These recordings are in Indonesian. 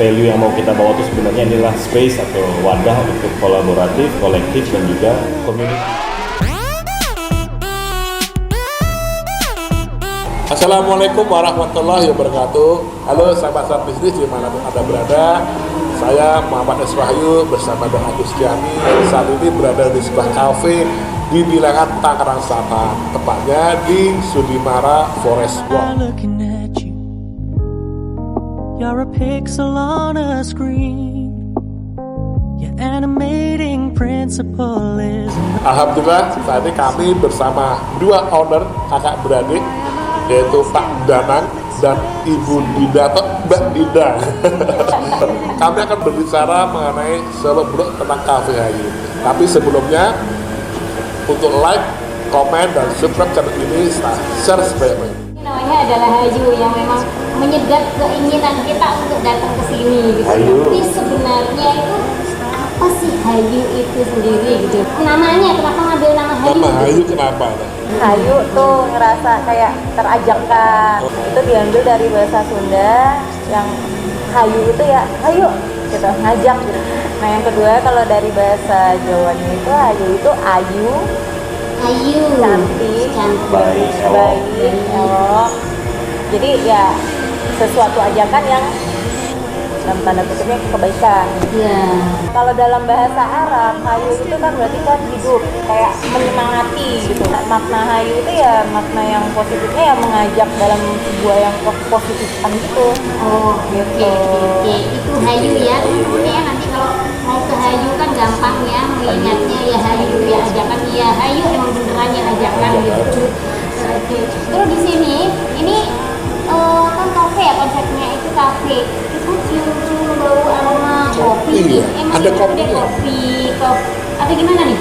value yang mau kita bawa itu sebenarnya inilah space atau wadah untuk kolaboratif, kolektif, dan juga community. Assalamualaikum warahmatullahi wabarakatuh. Halo sahabat-sahabat bisnis dimanapun Anda berada. Saya Muhammad Eswahyu bersama dengan Agus Kiani. Saat ini berada di sebuah kafe di Bilangan, Tangerang Selatan, tepatnya di Sudimara Forest Walk. You're a pixel on a screen. Your animating principle is. Alhamdulillah, saat ini kami bersama dua owner kakak beradik, yaitu Pak Danang dan Ibu Dinda atau Mbak Dinda. Kami akan berbicara mengenai selebgram tentang Cafe Hayu. Tapi sebelumnya, untuk like, komen, dan subscribe channel ini, share sebanyak-banyaknya. Namanya adalah Hayu yang memang menyedot keinginan kita untuk datang ke sini gitu. Tapi sebenarnya itu apa sih Hayu itu sendiri gitu? Namanya kenapa ngambil nama Hayu? Nama Hayu kenapa? Hayu tuh ngerasa kayak terajakkan. Itu diambil dari bahasa Sunda yang hayu itu ya hayu gitu, ngajak gitu. Nah yang kedua kalau dari bahasa Jawanya itu hayu itu ayu, Hayu, cantik, Baik, elok. Jadi ya sesuatu ajakan yang dalam tanda kutipnya kebaikan. Ya. Kalau dalam bahasa Arab, hayu itu kan berarti kan hidup, kayak menyemangati gitu. Makna hayu itu ya makna yang positifnya ya mengajak dalam sebuah yang positifan gitu. Oh, oke. Itu Hayu ya. Ini ya nanti kalau mau ke Hayu kan gampang ya mengingatnya ya Hayu ya ajakan ya Hayu emang beneran ya ajakan gitu. Oke. Terus di sini ini kan kafe ya konsepnya itu kafe. Itu cium-cium bau aroma kopi. Iya, ada kopi. Atau gimana nih?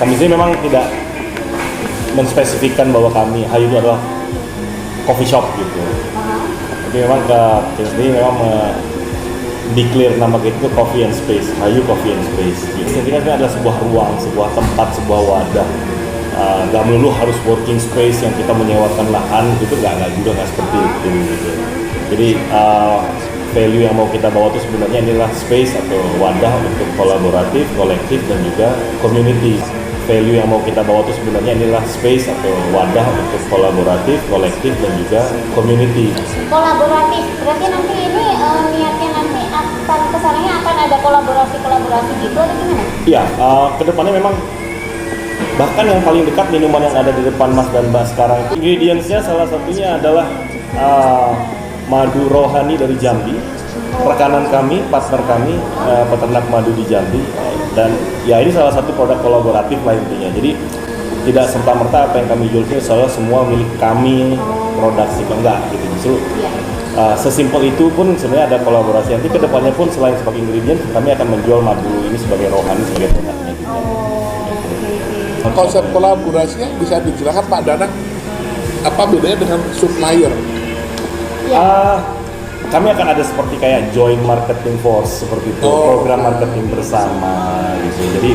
Kami sini memang tidak menspesifikkan bahwa kami Hayu itu adalah coffee shop gitu. Tapi memang kita sendiri memang declare nama kita itu coffee and space, Hayu Coffee and Space. Jadi kan adalah sebuah ruang, sebuah tempat, sebuah wadah. Nggak melulu harus working space yang kita menyewakan lahan gitu, nggak seperti itu gitu. Jadi value yang mau kita bawa itu sebenarnya inilah space atau wadah untuk kolaboratif, kolektif, dan juga community. Value yang mau kita bawa itu sebenarnya inilah space atau wadah untuk kolaboratif, kolektif, dan juga community. Kolaboratif, berarti nanti ini niatnya nanti akan kesannya akan ada kolaborasi gitu atau gimana? Iya, kedepannya memang bahkan yang paling dekat minuman yang ada di depan Mas dan Mbak sekarang itu ingredientsnya salah satunya adalah madu rohani dari Jambi. Rekanan kami, partner kami, peternak madu di Jambi, dan ya ini salah satu produk kolaboratif lah intinya. Jadi tidak serta-merta apa yang kami jual itu semua milik kami, produksi enggak gitu. Justru sesimpel itu pun sebenarnya ada kolaborasi. Nanti kedepannya pun selain sebagai ingredient, kami akan menjual madu ini sebagai rohani, sebagai ternaknya gitu. Konsep kolaborasinya bisa dijelaskan Pak Danang, apa bedanya dengan supplier? Kami akan ada seperti kayak joint marketing force seperti itu, program marketing bersama gitu. Jadi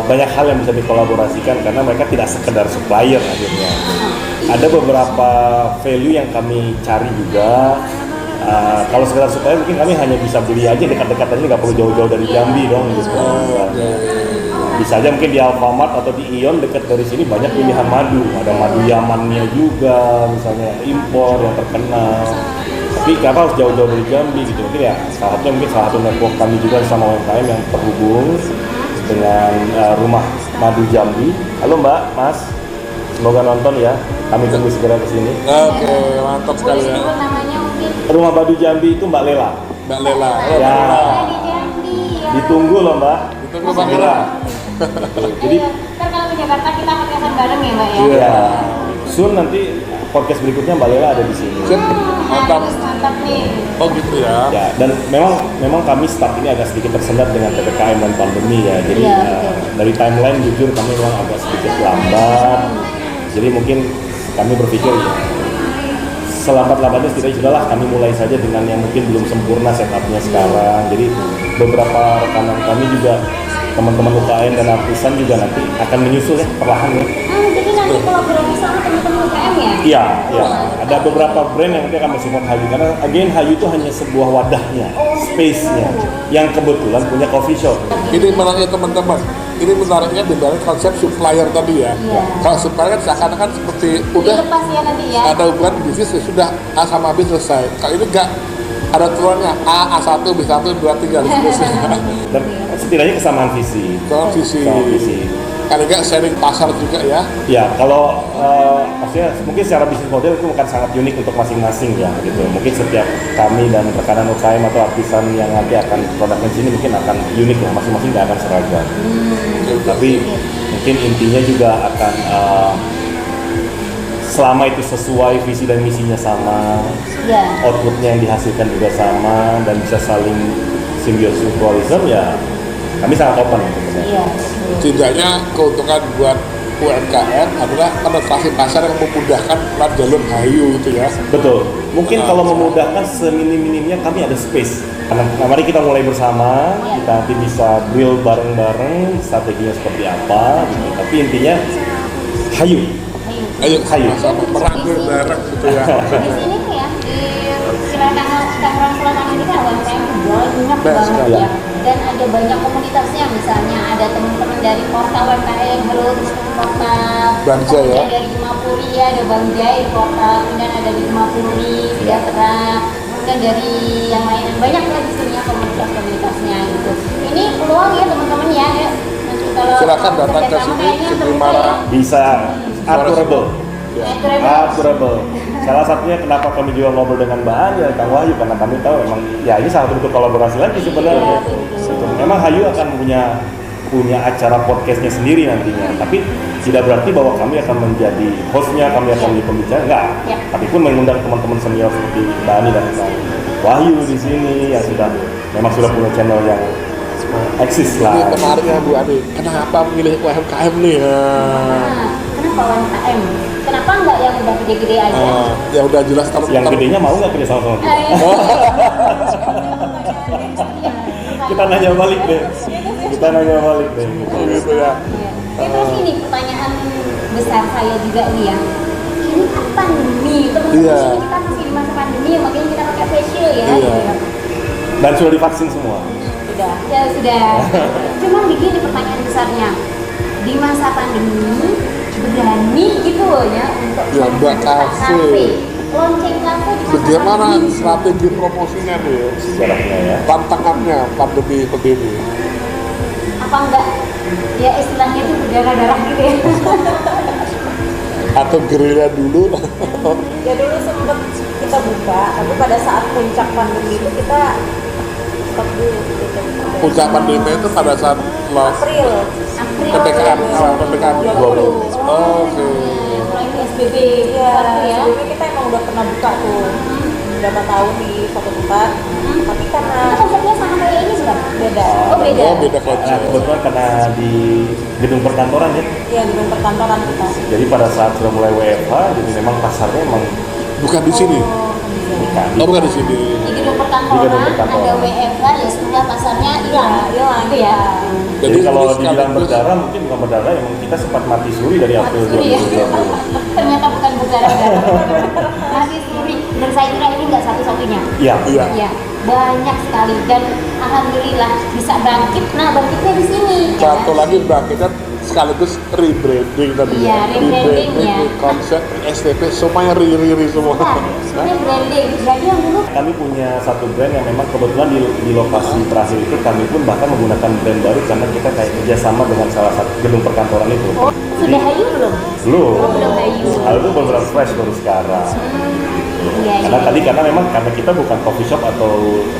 banyak hal yang bisa dikolaborasikan karena mereka tidak sekedar supplier akhirnya. Ada beberapa value yang kami cari juga. Kalau sekedar supplier mungkin kami hanya bisa beli aja dekat-dekat aja, nggak perlu jauh-jauh dari Jambi dong gitu. Bisa aja mungkin di Alfamart atau di Ion dekat dari sini banyak pilihan madu. Ada madu Yamannya juga, misalnya impor yang terkenal. Tapi kenapa harus jauh-jauh dari Jambi gitu? Mungkin ya salah satu network kami juga sama UMKM yang terhubung dengan rumah madu Jambi. Halo Mbak, Mas, semoga nonton ya. Kami tunggu segera ke sini. Oke, mantap sekali ya. Namanya mungkin Rumah madu Jambi itu Mbak Lela. Mbak Lela. Ya. di Jambi ya. Ditunggu loh Mbak. Ditunggu Mbak Lela. Jadi ntar kalau ke Jakarta kita podcastan bareng ya Mbak ya? iya. Soon nanti podcast berikutnya Mbak Lela ada di sini. Mantap. Mantap nih. Oh gitu ya. Ya, dan memang kami start ini agak sedikit tersendat dengan PPKM dan pandemi ya. Jadi Iya, dari timeline jujur kami memang agak sedikit lambat. Jadi mungkin kami berpikir ya, selambat-lambatnya setidaknya sudahlah kami mulai saja dengan yang mungkin belum sempurna setupnya sekarang. Jadi beberapa rekanan kami juga teman-teman UKM dan artisan juga nanti akan menyusul ya perlahan ya. Jadi nanti nanti kolaborasi sama teman-teman UKM ya? Iya, iya. Ada beberapa brand yang nanti akan mensupport Hayu karena again Hayu itu hanya sebuah wadahnya, space-nya yang kebetulan punya coffee shop. Ini menariknya teman-teman. Ini menariknya di balik konsep supplier tadi ya. Iya. Kalau supplier kan seakan-akan seperti udah Dilepas ya nanti ya. ada hubungan bisnis ya sudah A sama B selesai. Kalau ini enggak, ada turunan A1, B1, 2, 3 seterusnya. Dan setidaknya kesamaan visi. Kalau visi, Sama visi. kalau enggak sharing pasar juga ya. Ya, kalau maksudnya mungkin secara bisnis model itu bukan sangat unik untuk masing-masing ya gitu. Mungkin setiap kami dan rekanan UKM atau artisan yang nanti akan produknya di sini mungkin akan unik ya, masing-masing nggak akan seragam. Tapi mungkin intinya juga akan selama itu sesuai visi dan misinya sama, Iya. outputnya yang dihasilkan juga sama dan bisa saling simbiosis mutualism ya kami sangat open sebenarnya. Iya. Setidaknya keuntungan buat UMKM adalah penetrasi pasar yang memudahkan lewat jalur Hayu gitu ya. Betul. Mungkin kalau memudahkan seminim-minimnya kami ada space. Karena mari kita mulai bersama, kita nanti bisa build bareng-bareng strateginya seperti apa. Gitu. Tapi intinya Hayu. Ayo Hayu. sama merangkul bareng gitu ya. Di sini tuh ya, di Tangerang Selatan ini kan UMKM banyak banget sekali. ya. Dan ada banyak komunitasnya, misalnya ada teman-teman dari Portal UMKM, halo teman-teman Portal. Bang Jai ya. Kemudian dari Jemapuri ada Bang Jai di Portal, kemudian ada di Jemapuri, Sejahtera, kemudian dari yang lain banyak lah di sini ya komunitas-komunitasnya gitu. Ini peluang ya teman-teman ya. Nanti kalau Silakan datang ke kerjasama sini, kayaknya ke terbuka Bimara. ya. Bisa aturable. Aturable. Salah satunya kenapa kami juga ngobrol dengan Mbak Anja, Kang Wahyu, karena kami tahu memang ya ini salah satu bentuk kolaborasi lagi sebenarnya. Iya, betul. Memang Hayu akan punya acara podcastnya sendiri nantinya, tapi tidak berarti bahwa kami akan menjadi hostnya, kami akan menjadi pembicara, enggak. Ya. Tapi pun mengundang teman-teman senior seperti Mbak Ani dan Kang Wahyu di sini yang memang sudah punya channel yang eksis Ini lah. menariknya Bu Adi. Kenapa memilih UMKM nih? Nah, kenapa UMKM? Kenapa enggak yang udah gede-gede aja? Ya udah jelas kalau Yang gedenya mau nggak kerja sama kita? Kita nanya balik deh. Kita nanya balik deh. gitu ya. Ya, terus ini pertanyaan besar saya juga nih ya. Ini kan pandemi, teman-teman Iya. sini kita masih di masa pandemi, makanya kita pakai face shield ya. Iya. Gitu ya. Dan sudah divaksin semua. Sudah. Ya sudah. Cuma begini pertanyaan besarnya. Di masa pandemi berani gitu loh ya untuk Ya, Mbak, membuka kafe. Lonceng kafe di masa Bagaimana pandemi. strategi promosinya nih? Jaraknya ya. Tantangannya pandemi begini. Apa enggak ya istilahnya itu berdarah-darah gitu ya. Atau gerilya dulu? Ya dulu sempet kita buka, tapi pada saat puncak pandemi itu kita stop dulu gitu. Puncak pandemi itu pada saat April. April PPKM, awal PPKM 20. Oke. mulai PSBB Iya, baru ya. sebelumnya kita emang udah pernah buka tuh berapa tahun di suatu tempat, tapi karena Itu konsepnya sama kayak ini bukan? beda, Oh beda. Oh, beda Nah, konsep. kebetulan karena di gedung perkantoran ya. ya gedung perkantoran kita. Jadi pada saat sudah mulai WFH, jadi memang pasarnya memang Bukan di sini. bukan. Oh, bukan di sini. Di gedung Di perkantoran gedung perkantoran. ada WFH ya setelah pasarnya hilang. Hilang, Gitu ya. Jadi kalau ini dibilang sekaligus- berdarah, mungkin bukan berdarah, emang kita sempat mati suri dari April Mati suri ya. 2020. Ternyata bukan berdarah. Mati suri. Dan saya kira ini nggak satu-satunya. Iya. Iya. Ya, banyak sekali dan alhamdulillah bisa bangkit. Nah, bangkitnya di sini. ya Satu kan? lagi bangkitan sekaligus rebranding tadi Iya, rebranding ya. konsep STP semuanya riri semua. Nah, ini branding. Jadi yang dulu Kami punya satu brand yang memang kebetulan di lokasi terakhir itu kami pun bahkan menggunakan brand baru karena kita kayak kerjasama dengan salah satu gedung perkantoran itu. sudah hayu belum? Belum. Oh, belum hayu. Hal itu baru fresh baru sekarang. Iya, Karena iya. tadi memang karena kita bukan coffee shop atau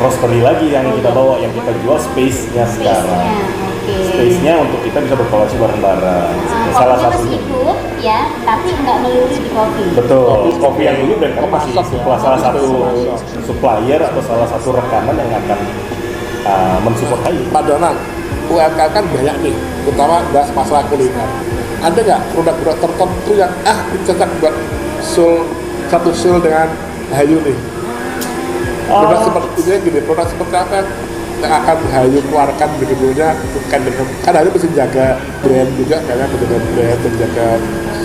roastery lagi yang kita bawa, yang kita jual space-nya sekarang. Space-nya, oke. Space-nya untuk kita bisa berkolaborasi bareng-bareng. Salah Kopinya masih satunya. ikut ya, tapi nggak melulu di kopi. Betul, kopi yang dulu dan kami masih Pemasok ya. salah satu Pemasok. supplier atau salah satu rekanan yang akan mensupport Hayu. Pak Danang, UMKM kan banyak nih, terutama bahas masalah kuliner. Ada nggak produk-produk tertentu yang ini cocok buat satu sul dengan Hayu nih? Produk seperti ini gini, produk seperti apa yang akan Hayu keluarkan begitunya? Kan Hayu mesti jaga brand juga, karena menjaga brand, menjaga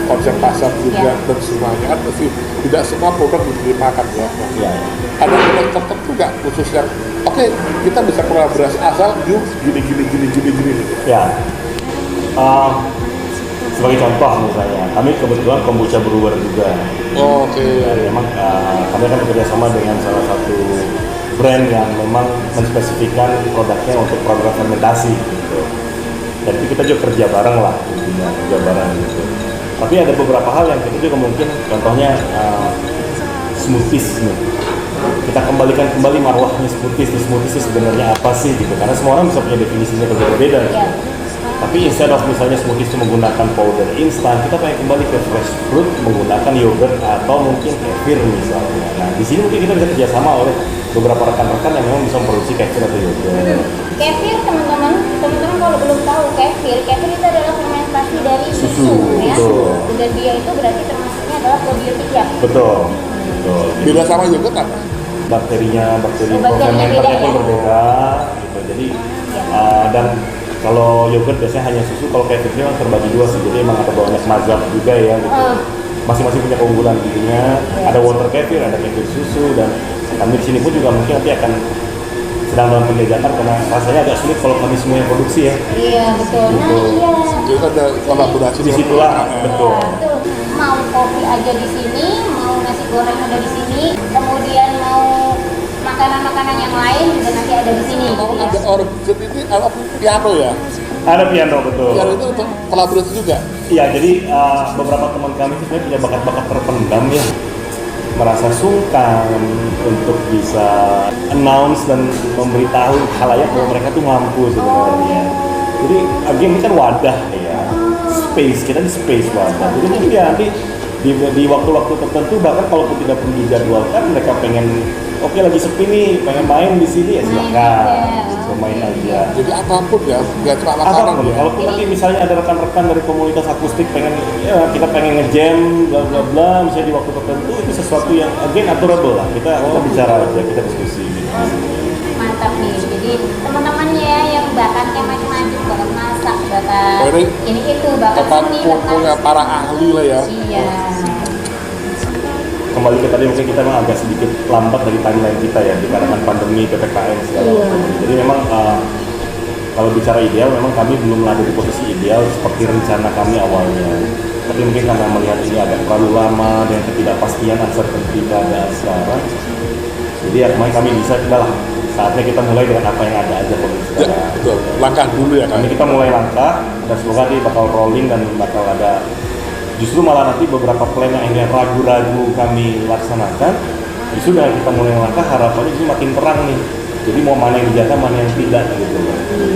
konsep pasar juga Ya. dan semuanya kan mesti tidak semua produk dimakan ya. Ya. Ada produk tertentu nggak khusus yang oke kita bisa kolaborasi asal yuk gini. Ya. Sebagai contoh misalnya, kami kebetulan kombucha brewer juga. Oke. Dan memang kami akan bekerjasama dengan salah satu brand yang memang menspesifikkan produknya untuk program fermentasi gitu. Dan itu kita juga kerja bareng lah, intinya kerja bareng gitu. Tapi ada beberapa hal yang kita juga mungkin, contohnya smoothies nih. Kita kembalikan kembali marwahnya smoothies. Smoothies itu sebenarnya apa sih gitu? Karena semua orang bisa punya definisinya berbeda. Ya. Tapi instead of misalnya smoothies itu menggunakan powder instan, kita pengen kembali ke fresh fruit menggunakan yogurt atau mungkin kefir misalnya. Nah, di sini mungkin kita bisa kerjasama oleh beberapa rekan-rekan yang memang bisa memproduksi kefir atau yogurt. Kefir teman-teman kalau belum tahu kefir itu adalah fermentasi dari susu ya. Betul. Dan dia itu berarti termasuknya adalah probiotik ya. Betul. Betul. Beda sama yogurt apa? Bakteri Beda fermenternya pun ya? berbeda gitu. Jadi dan kalau yogurt biasanya hanya susu, kalau kefir memang terbagi dua sih. Jadi emang ada banyak mazhab juga ya gitu. Masing-masing punya keunggulan dirinya. Ada water kefir, ada kefir susu, dan kami di sini pun juga mungkin nanti akan sedang dalam penjajakan karena rasanya agak sulit kalau kami semua yang produksi ya. Iya betul. Nah Betul. iya. Jadi ada kolaborasi Di situlah, betul. Betul. Mau kopi aja di sini, mau nasi goreng ada di sini, kemudian mau makanan-makanan yang lain juga nanti ada di sini. Kalau ada organ ini ada piano ya. Ada piano, betul. Piano itu untuk kolaborasi juga. Iya, jadi beberapa teman kami itu sebenarnya punya bakat-bakat terpendam ya, merasa sungkan untuk bisa announce dan memberitahu khalayak bahwa mereka tuh mampu sebenarnya. Jadi game ini kan wadah ya, space, kita di space wadah. Jadi mungkin ya nanti di waktu-waktu tertentu, bahkan kalaupun tidak perlu dijadwalkan, mereka pengen oke lagi sepi nih, pengen main di sini ya silakan, main aja. Jadi apapun ya, nggak cuma makanan Apapun, ya. kalaupun nanti misalnya ada rekan-rekan dari komunitas akustik pengen, ya kita pengen nge-jam, bla bla bla, misalnya di waktu tertentu, itu sesuatu yang again aturable lah, kita bicara aja, kita diskusi gitu. Mantap nih, jadi teman-teman ya yang bakatnya macam-macam, bakat masak, bakat Oh, ini ini itu, bakat Tempat seni, kumpulnya para ahli lah ya. Iya. Kembali ke tadi mungkin kita memang agak sedikit lambat dari timeline kita ya, dikarenakan pandemi, PPKM segala macam. Jadi memang kalau bicara ideal, memang kami belum ada di posisi ideal seperti rencana kami awalnya. Tapi mungkin karena melihat ini agak terlalu lama dengan ketidakpastian uncertainty keadaan sekarang, jadi ya kemarin kami bisa lah saatnya kita mulai dengan apa yang ada aja kondisi Ya, sekarang. betul. Langkah dulu ya kan. Kami kita mulai langkah dan semoga nanti bakal rolling dan bakal ada, justru malah nanti beberapa plan yang akhirnya ragu-ragu kami laksanakan, justru dari kita mulai langkah harapannya justru makin terang nih. Jadi mau mana yang dijaga, mana yang tidak gitu.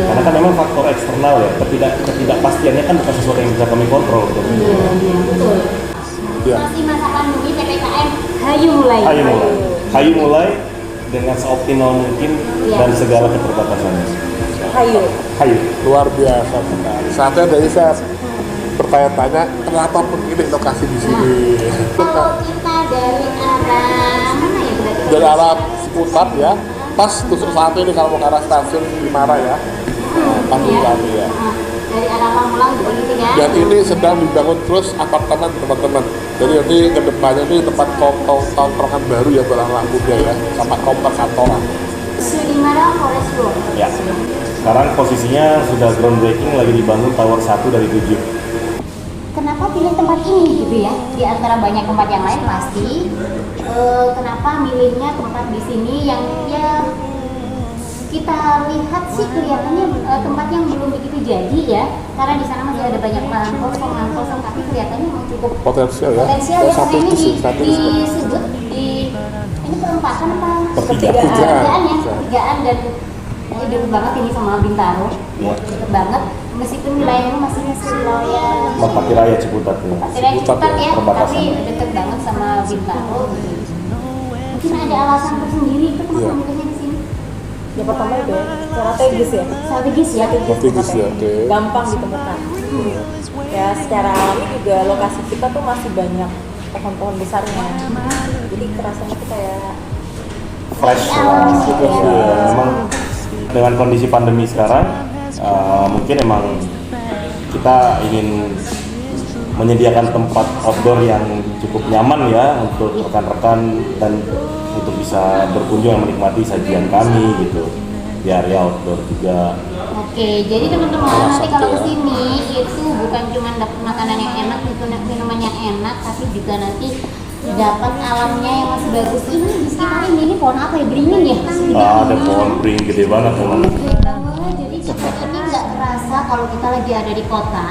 Karena kan memang faktor eksternal ya, ketidakpastiannya kan bukan sesuatu yang bisa kami kontrol. Gitu. Iya, betul. Ya. Masih masa pandemi PPKM, hayu mulai. Hayu mulai dengan seoptimal mungkin dan segala keterbatasannya. Hayu. Luar biasa sekali. Saatnya dari saya bertanya-tanya kenapa memilih lokasi di sini. Kalau kita dari arah mana ya berarti? Dari arah seputar ya, pas tusuk satu ini kalau mau ke arah stasiun Bimara ya, Pandu kami ya. Dari arah Pamulang juga gitu ya. Dan ini sedang dibangun terus apartemen teman-teman. Jadi nanti kedepannya ini tempat tongkrongan baru ya buat anak muda ya, sama kompleks kantoran. Sudimara Forest Road. Ya. Sekarang posisinya sudah groundbreaking, lagi dibangun tower 1 dari 7. Kenapa pilih tempat ini gitu ya? Di antara banyak tempat yang lain pasti. Kenapa milihnya tempat di sini yang ya kita lihat sih kelihatannya tempat yang belum begitu jadi ya, karena di sana masih ada banyak lahan kosong, tapi kelihatannya memang cukup Potensial ya. potensial ya. Karena ini disebut di ini perempatan apa? Pertigaan ya, pertigaan dan ini deket banget ini sama Bintaro, deket banget. Meskipun wilayahnya masih wilayah Merpati Raya Ciputat ya. Tidak cepat ya, perbatasan. tapi deket banget sama Bintaro. Mungkin ada alasan tersendiri itu kenapa milihnya di sini? Ya pertama itu ya, strategis ya. Strategis ya. Strategis ya, oke. Gampang ditemukan. Ya secara alami juga lokasi kita tuh masih banyak pohon-pohon besarnya. Jadi kerasanya tuh kayak Fresh Alam lah. gitu ya. Ya, memang dengan kondisi pandemi sekarang, mungkin emang kita ingin menyediakan tempat outdoor yang cukup nyaman ya untuk rekan-rekan dan untuk bisa berkunjung dan menikmati sajian kami gitu di area outdoor juga. Oke, jadi teman-teman nanti kalau kesini itu bukan cuma dapat makanan yang enak, itu minuman yang enak, tapi juga nanti dapat alamnya yang masih bagus. Ini di sekitar ini pohon apa ya? Beringin ya? Ada pohon beringin gede banget memang. Gede banget, jadi kita ini nggak terasa kalau kita lagi ada di kota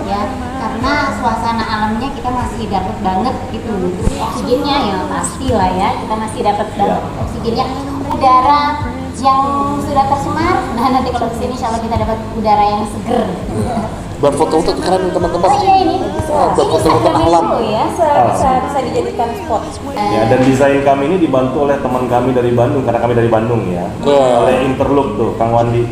ya, karena suasana alamnya kita masih dapat banget gitu. Oksigennya ya pasti lah ya, kita masih dapat banget oksigennya. Udara yang sudah tercemar, nah nanti kalau kesini insya Allah kita dapat udara yang seger. Berfoto-foto keren teman-teman. Oh iya ini, berfoto-foto alam. ya. Bisa dijadikan spot. Ya, dan desain kami ini dibantu oleh teman kami dari Bandung karena kami dari Bandung ya. Wah. Oleh Interlook tuh, Kang Wandi.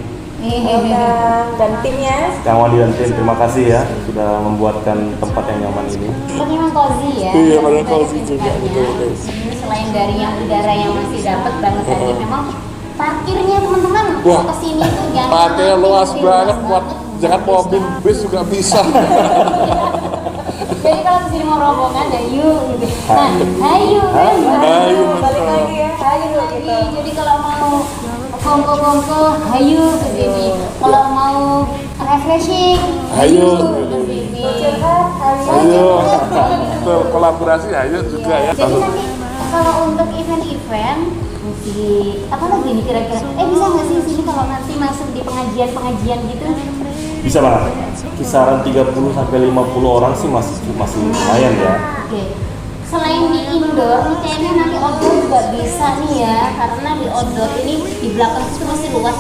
Dan timnya Kang Wandi dan tim, terima kasih ya sudah membuatkan tempat yang nyaman ini. Kan memang cozy ya. Iya, memang Dari cozy juga, tempatnya. betul-betul. Selain dari yang udara yang masih dapat banget tadi, memang parkirnya teman-teman Wah, mau kesini tuh jangan parkirnya luas banget buat jangan mobil bis juga bisa. Jadi kalau kesini mau rombongan ya yuk gitu. Nah, hayu kan. Hayu, balik betul. lagi ya, hayu Lagi. gitu. Jadi kalau mau kongko-kongko, hayu ke sini. Kalau mau refreshing, Hayu. ke sini. Curhat, Ayo, berkolaborasi ayo juga ya. Jadi nanti kalau untuk event-event musik apa lagi nih kira-kira? Bisa nggak sih sini kalau nanti masuk di pengajian gitu? Bisa banget. Kisaran 30 sampai 50 orang sih masih lumayan ya. Oke. Selain di indoor, nih kayaknya nanti outdoor juga bisa nih ya, karena di outdoor ini di belakang situ masih luas,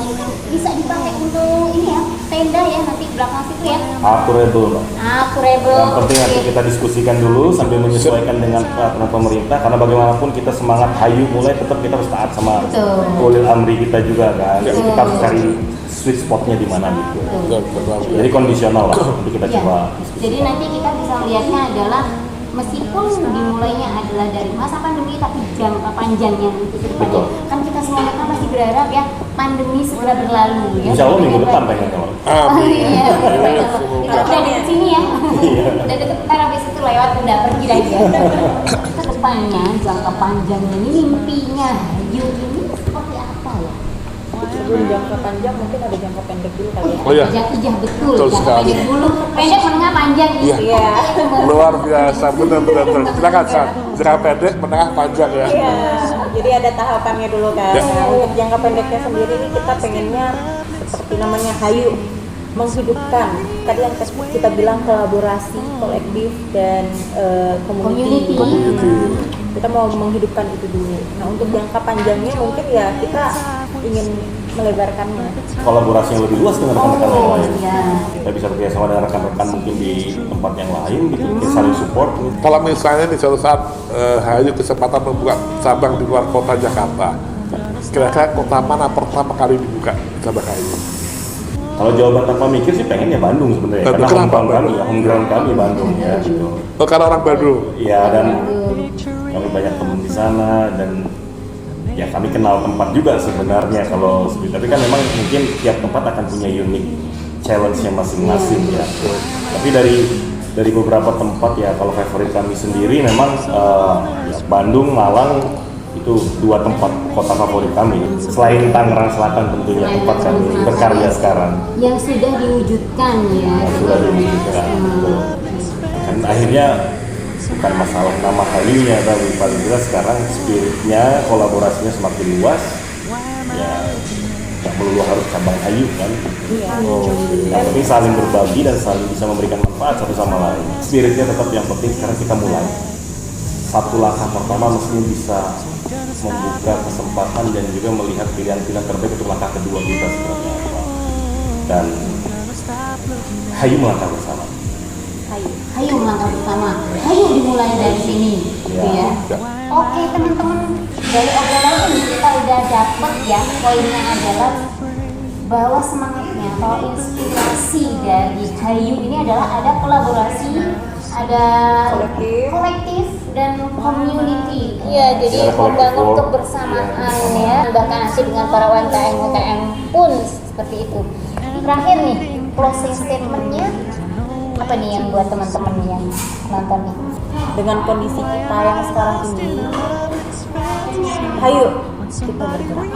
bisa dipakai untuk ini ya, tenda ya nanti belakang situ ya. Aturable, Mbak. Akurable. Yang penting nanti kita diskusikan dulu sambil menyesuaikan dengan peraturan pemerintah karena bagaimanapun kita semangat hayu mulai tetap kita harus taat sama Betul. ulil amri kita juga kan. Jadi kita harus cari sweet spotnya di mana gitu. Jadi kondisional lah nanti kita Ya. coba. Jadi nanti kita bisa melihatnya adalah meskipun dimulainya adalah dari masa pandemi tapi jangka panjangnya nanti ke depannya. Betul. Kan kita semuanya kan masih berharap ya pandemi segera berlalu ya. Insya Allah minggu depan pengen kalau. Oh iya, Amin. kita udah deket sini ya. Udah deket, ntar habis itu lewat udah pergi lagi ya. Ke depannya jangka panjangnya ini mimpinya Hayu ini seperti apa ya? Sebelum jangka panjang mungkin ada jangka pendek dulu kali ya. Oh iya. Iya betul, Betul jangka sekali. pendek dulu, pendek menengah panjang gitu. Iya. Luar biasa, benar-benar. Silakan San. Jangka pendek, menengah, panjang ya. Iya, jadi ada tahapannya dulu kan. Ya. Nah, untuk jangka pendeknya sendiri ini kita pengennya seperti namanya hayu, menghidupkan. Tadi yang kita bilang kolaborasi, kolektif dan community. Kita mau menghidupkan itu dulu. Nah, untuk jangka panjangnya mungkin ya kita ingin melebarkannya. Kolaborasi yang lebih luas dengan rekan-rekan yang lain. Iya. Kita bisa bekerjasama dengan rekan-rekan mungkin di tempat yang lain gitu, kita saling support. Gitu. Kalau misalnya di suatu saat Hayu kesempatan membuka cabang di luar kota Jakarta, kira-kira kota mana pertama kali dibuka cabang Hayu? Kalau jawaban tanpa mikir sih pengennya Bandung sebenarnya, Tapi karena kenapa hometown kami, Bandung? ya, home ground kami Bandung ya gitu. Oh, karena orang Bandung. Iya dan kami banyak teman di sana dan ya kami kenal tempat juga sebenarnya kalau tapi kan memang mungkin tiap tempat akan punya unik challenge-nya masing-masing ya. Tapi dari beberapa tempat ya kalau favorit kami sendiri memang ya Bandung, Malang itu dua tempat kota favorit kami. Selain Tangerang Selatan tentunya tempat kami berkarya sekarang. Yang sudah diwujudkan ya. Yang sudah diwujudkan. Betul. Dan akhirnya bukan masalah nama hayunya, tapi paling jelas sekarang spiritnya, kolaborasinya semakin luas. Ya, nggak melulu harus cabang hayu kan. Yang penting saling berbagi dan saling bisa memberikan manfaat satu sama lain. Spiritnya tetap yang penting. Sekarang kita mulai. Satu langkah pertama mesti bisa membuka kesempatan dan juga melihat pilihan-pilihan terbaik untuk langkah kedua kita sebenarnya apa. Dan hayu melangkah bersama. Hayu melangkah bersama. Hayu dimulai dari sini, gitu ya. Oke teman-teman, dari obrolan ini kita udah dapet ya poinnya adalah bahwa semangatnya atau inspirasi dari Hayu ini adalah ada kolaborasi, ada kolektif dan community. Iya, jadi Ada membangun kolektif, kebersamaan ya, bahkan nanti dengan para UMKM pun seperti itu. Terakhir nih, closing statementnya apa nih yang buat teman-teman yang nonton nih? Dengan kondisi kita yang sekarang ini, hayu kita bergerak.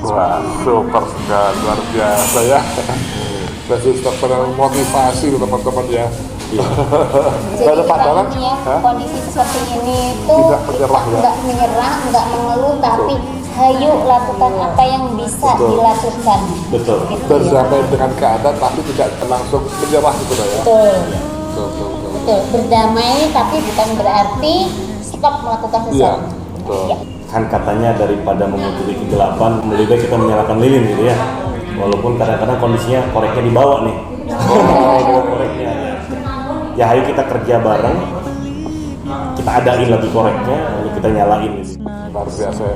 Wah, super sekali, luar biasa ya. Berarti motivasi teman-teman ya. Jadi Ada kita pandangan? ini ya, Hah? kondisi seperti ini tuh Tidak menyerah, ya? nggak menyerah, nggak mengeluh, tapi hayu lakukan apa yang bisa Betul. dilakukan. Betul. Gitu ya. Berdamai dengan keadaan tapi tidak langsung menyerah gitu ya. Betul. Betul. Betul. Berdamai tapi bukan berarti stop melakukan Iya, sesuatu. betul. Ya. Kan katanya daripada mengikuti kegelapan, lebih baik kita menyalakan lilin gitu ya. Walaupun kadang-kadang kondisinya koreknya dibawa nih. Koreknya. Ya ayo kita kerja bareng, kita adain lagi koreknya, lalu kita nyalain gitu. Luar biasa ya.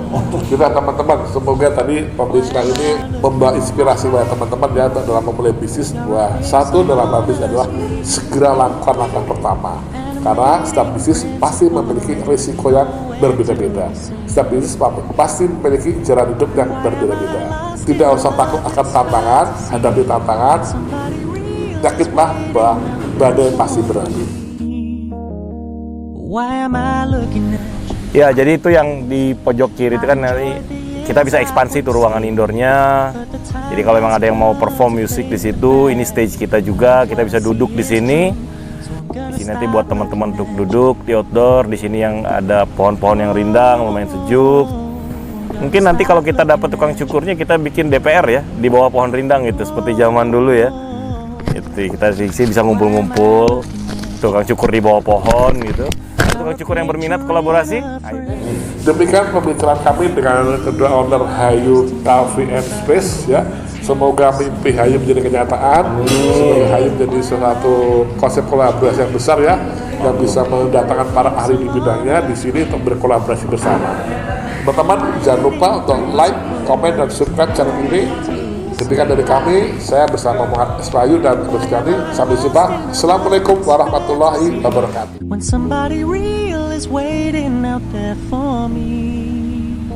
Kita teman-teman, semoga tadi pembisnis ini membawa inspirasi buat teman-teman ya dalam memulai bisnis. Wah, satu dalam hal bisnis adalah segera lakukan langkah pertama. Karena setiap bisnis pasti memiliki risiko yang berbeda-beda. Setiap bisnis pasti memiliki jalan hidup yang berbeda-beda. Tidak usah takut akan tantangan, hadapi tantangan. Yakinlah bahwa badai pasti berani. Why am I looking at Ya, jadi itu yang di pojok kiri itu kan nanti kita bisa ekspansi tuh ruangan indoornya. Jadi kalau memang ada yang mau perform musik di situ, ini stage kita juga, kita bisa duduk di sini. Di sini nanti buat teman-teman untuk duduk di outdoor. Di sini yang ada pohon-pohon yang rindang, lumayan sejuk. Mungkin nanti kalau kita dapat tukang cukurnya, kita bikin DPR ya di bawah pohon rindang gitu, seperti zaman dulu ya. Itu kita di sini bisa ngumpul-ngumpul, tukang cukur di bawah pohon gitu. Tukang cukur yang berminat kolaborasi, ayo. Demikian pembicaraan kami dengan kedua owner Hayu Cafe and Space ya. Semoga mimpi Hayu menjadi kenyataan. Semoga Hayu menjadi suatu konsep kolaborasi yang besar ya, yang bisa mendatangkan para ahli di bidangnya di sini untuk berkolaborasi bersama. Teman-teman jangan lupa untuk like, komen, dan subscribe channel ini. Demikian dari kami, saya bersama Muhammad Ismail dan Rustiani. Sampai jumpa. Assalamualaikum warahmatullahi wabarakatuh. when somebody real is waiting out there for me?